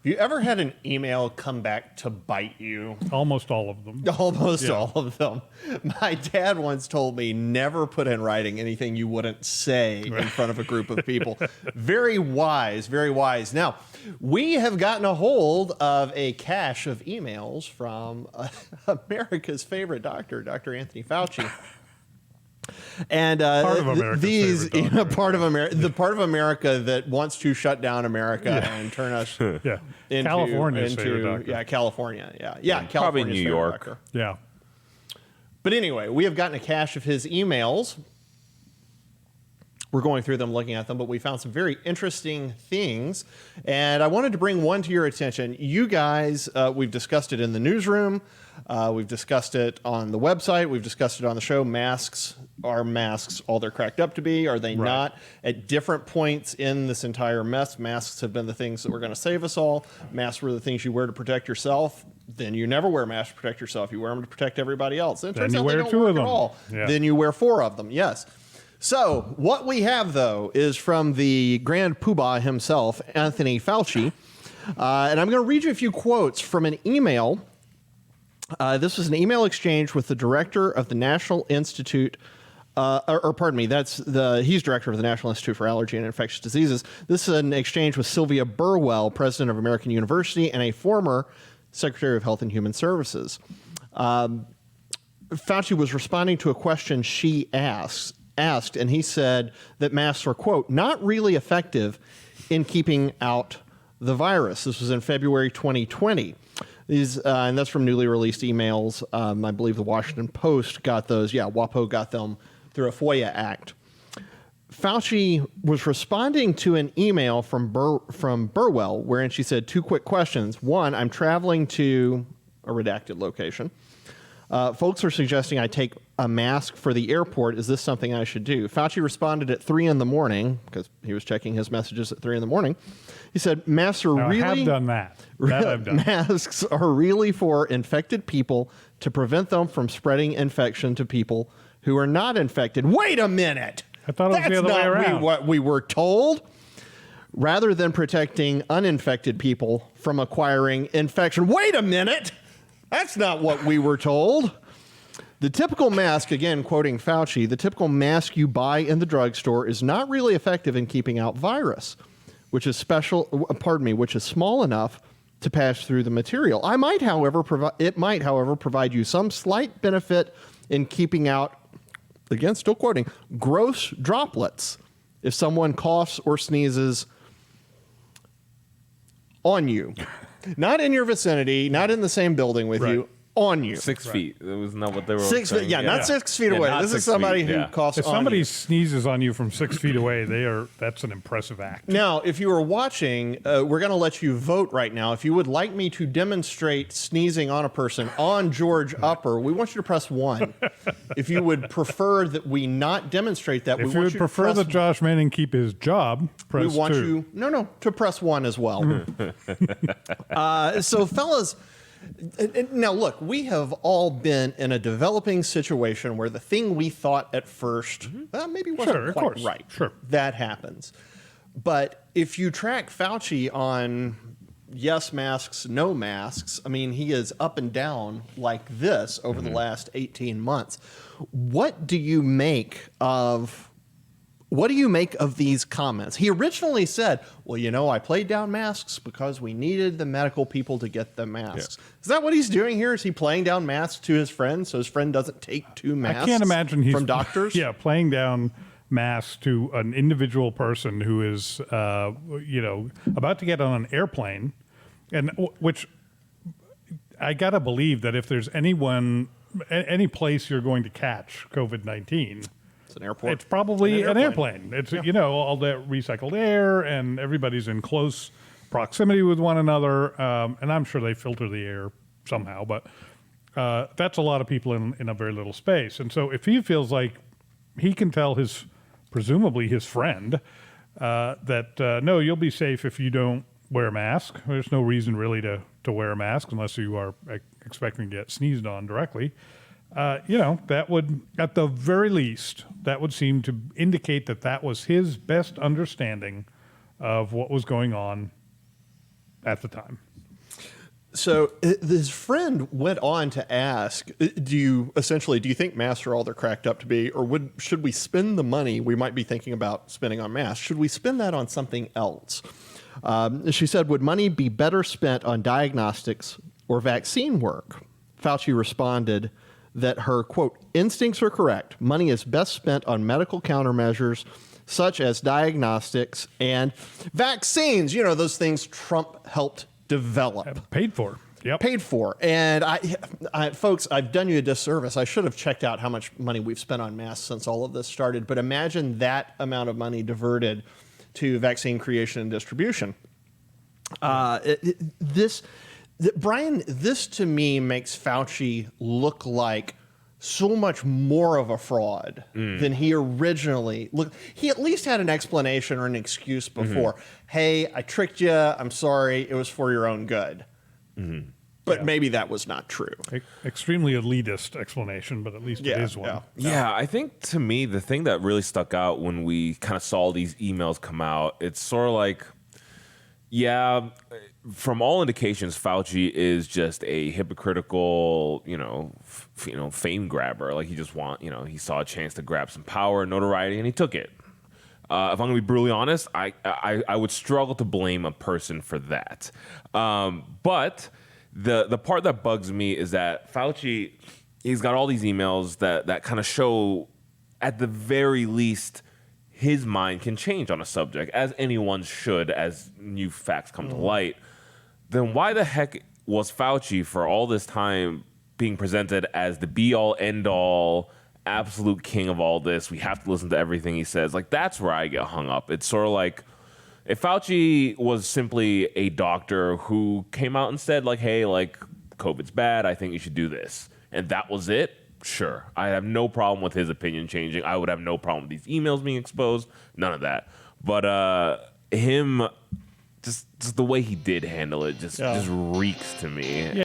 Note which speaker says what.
Speaker 1: you ever had an email come back to bite you?
Speaker 2: Almost all of them.
Speaker 1: Almost all of them. My dad once told me never put in writing anything you wouldn't say in front of a group of people. Very wise, very wise. Now, we have gotten a hold of a cache of emails from America's favorite doctor, Dr. Anthony Fauci. And
Speaker 2: part of America's
Speaker 1: these,
Speaker 2: favorite
Speaker 1: part of America, the part of America that wants to shut down America and turn us
Speaker 2: Yeah.
Speaker 1: into
Speaker 2: California's favorite doctor.
Speaker 1: California, yeah,
Speaker 3: Probably
Speaker 1: California's
Speaker 3: New
Speaker 1: favorite
Speaker 3: York.
Speaker 1: doctor.
Speaker 2: Yeah.
Speaker 1: But anyway, we have gotten a cache of his emails. We're going through them, looking at them, but we found some very interesting things. And I wanted to bring one to your attention. You guys, we've discussed it in the newsroom. We've discussed it on the website. We've discussed it on the show. Masks, are masks all they're cracked up to be? Are they not? At different points in this entire mess, masks have been the things that were going to save us all. Masks were the things you wear to protect yourself. Then you never wear masks to protect yourself. You wear them to protect everybody else. Then it turns out they don't work at all.
Speaker 2: Yeah.
Speaker 1: Then you wear 4 of them. Yes. So what we have, though, is from the Grand Poobah himself, Anthony Fauci. And I'm going to read you a few quotes from an email. This was an email exchange with the director of the National Institute, pardon me, he's director of the National Institute for Allergy and Infectious Diseases. This is an exchange with Sylvia Burwell, president of American University and a former Secretary of Health and Human Services. Fauci was responding to a question she asked, and he said that masks are, quote, not really effective in keeping out the virus. This was in February 2020. And that's from newly released emails. I believe the Washington Post got those. Yeah, WAPO got them through a FOIA act. Fauci was responding to an email from Burwell, wherein she said 2 quick questions. 1, I'm traveling to a redacted location. Folks are suggesting I take a mask for the airport. Is this something I should do? Fauci responded at 3 in the morning, because he was checking his messages at 3 in the morning. He said, masks are really...
Speaker 2: I have done that. I've done.
Speaker 1: Masks are really for infected people to prevent them from spreading infection to people who are not infected. Wait a minute!
Speaker 2: I thought it was the other way around.
Speaker 1: That's not what we were told. Rather than protecting uninfected people from acquiring infection. Wait a minute! That's not what we were told. The typical mask, again, quoting Fauci, the typical mask you buy in the drugstore is not really effective in keeping out virus, which is which is small enough to pass through the material. It might, however, provide you some slight benefit in keeping out, again, still quoting, gross droplets if someone coughs or sneezes on you. Not in your vicinity, not in the same building with you, on you.
Speaker 3: 6 feet. That was not what they were
Speaker 1: 6 feet,
Speaker 3: saying.
Speaker 1: not 6 feet away. This is somebody who coughs
Speaker 2: If
Speaker 1: on
Speaker 2: somebody
Speaker 1: you.
Speaker 2: sneezes on you from 6 feet away, that's an impressive act.
Speaker 1: Now, if you were watching, we're going to let you vote right now. If you would like me to demonstrate sneezing on a person on George Upper, we want you to press 1. If you would prefer that we not demonstrate that,
Speaker 2: If you would prefer that Josh Manning keep his job, press 2.
Speaker 1: We want you, to press 1 as well. So, fellas, now look, we have all been in a developing situation where the thing we thought at first maybe wasn't quite right.
Speaker 2: Sure.
Speaker 1: That happens. But if you track Fauci on yes masks, no masks, I mean, he is up and down like this over the last 18 months. What do you make of these comments? He originally said, well, I played down masks because we needed the medical people to get the masks. Yeah. Is that what he's doing here? Is he playing down masks to his friend so his friend doesn't take 2 masks
Speaker 2: I can't imagine he's
Speaker 1: from doctors?
Speaker 2: Yeah, playing down masks to an individual person who is, about to get on an airplane, and which I got to believe that if there's any place you're going to catch COVID-19,
Speaker 1: an airport.
Speaker 2: It's probably an airplane. It's all that recycled air, and everybody's in close proximity with one another. And I'm sure they filter the air somehow, but that's a lot of people in a very little space. And so if he feels like he can tell presumably his friend, that no, you'll be safe if you don't wear a mask. There's no reason really to wear a mask unless you are expecting to get sneezed on directly. That would, at the very least, that would seem to indicate that was his best understanding of what was going on at the time.
Speaker 1: So his friend went on to ask, do you think masks are all they're cracked up to be, or should we spend the money we might be thinking about spending on masks? Should we spend that on something else? She said, would money be better spent on diagnostics or vaccine work? Fauci responded that her, quote, instincts are correct. Money is best spent on medical countermeasures such as diagnostics and vaccines. You know, those things Trump helped develop.
Speaker 2: Paid for. Yep.
Speaker 1: Paid for. And folks, I've done you a disservice. I should have checked out how much money we've spent on masks since all of this started. But imagine that amount of money diverted to vaccine creation and distribution. Brian, this to me makes Fauci look like so much more of a fraud than he originally looked. He at least had an explanation or an excuse before. Hey, I tricked you. I'm sorry. It was for your own good. But maybe that was not true.
Speaker 2: Extremely elitist explanation, but at least it is one.
Speaker 3: Yeah, I think to me, the thing that really stuck out when we kind of saw these emails come out, it's sort of like, from all indications, Fauci is just a hypocritical, fame grabber. Like he just he saw a chance to grab some power and notoriety, and he took it. If I'm going to be brutally honest, I would struggle to blame a person for that. But the part that bugs me is that Fauci, he's got all these emails that kind of show, at the very least, his mind can change on a subject, as anyone should, as new facts come to light. Then why the heck was Fauci for all this time being presented as the be-all, end-all, absolute king of all this? We have to listen to everything he says. Like, that's where I get hung up. It's sort of like, if Fauci was simply a doctor who came out and said, like, hey, like, COVID's bad, I think you should do this, and that was it, sure. I have no problem with his opinion changing. I would have no problem with these emails being exposed. None of that. But him, just the way he did handle it just reeks to me.